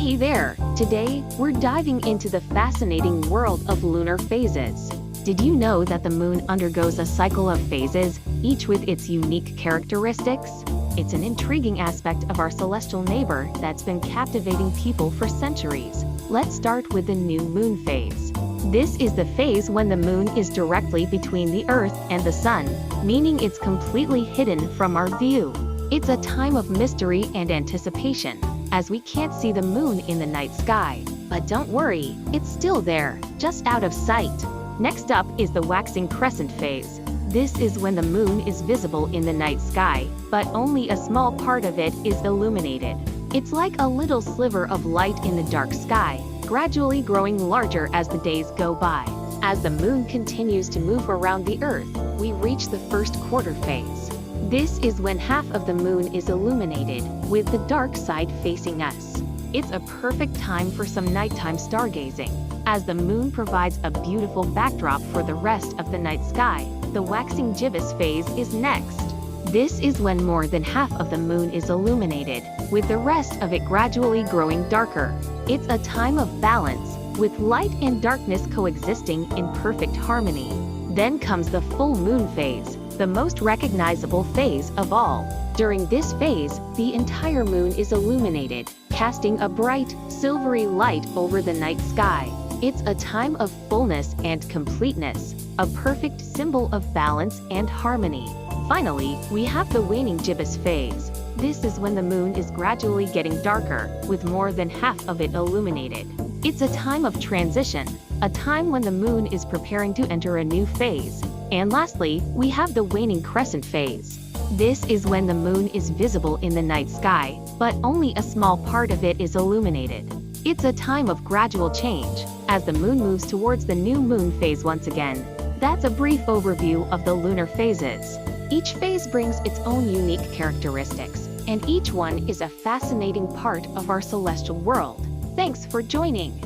Hey there! Today, we're diving into the fascinating world of lunar phases. Did you know that the moon undergoes a cycle of phases, each with its unique characteristics? It's an intriguing aspect of our celestial neighbor that's been captivating people for centuries. Let's start with the new moon phase. This is the phase when the moon is directly between the Earth and the Sun, meaning it's completely hidden from our view. It's a time of mystery and anticipation, as we can't see the moon in the night sky. But don't worry, it's still there, just out of sight. Next up is the waxing crescent phase. This is when the moon is visible in the night sky, but only a small part of it is illuminated. It's like a little sliver of light in the dark sky, gradually growing larger as the days go by. As the moon continues to move around the Earth, we reach the first quarter phase. This is when half of the moon is illuminated, with the dark side facing us. It's a perfect time for some nighttime stargazing, as the moon provides a beautiful backdrop for the rest of the night sky. The waxing gibbous phase is next. This is when more than half of the moon is illuminated, with the rest of it gradually growing darker. It's a time of balance, with light and darkness coexisting in perfect harmony. Then comes the full moon phase, the most recognizable phase of all. During this phase, the entire moon is illuminated, casting a bright, silvery light over the night sky. It's a time of fullness and completeness, a perfect symbol of balance and harmony. Finally, we have the waning gibbous phase. This is when the moon is gradually getting darker, with more than half of it illuminated. It's a time of transition, a time when the moon is preparing to enter a new phase. And lastly, we have the waning crescent phase. This is when the moon is visible in the night sky, but only a small part of it is illuminated. It's a time of gradual change, as the moon moves towards the new moon phase once again. That's a brief overview of the lunar phases. Each phase brings its own unique characteristics, and each one is a fascinating part of our celestial world. Thanks for joining.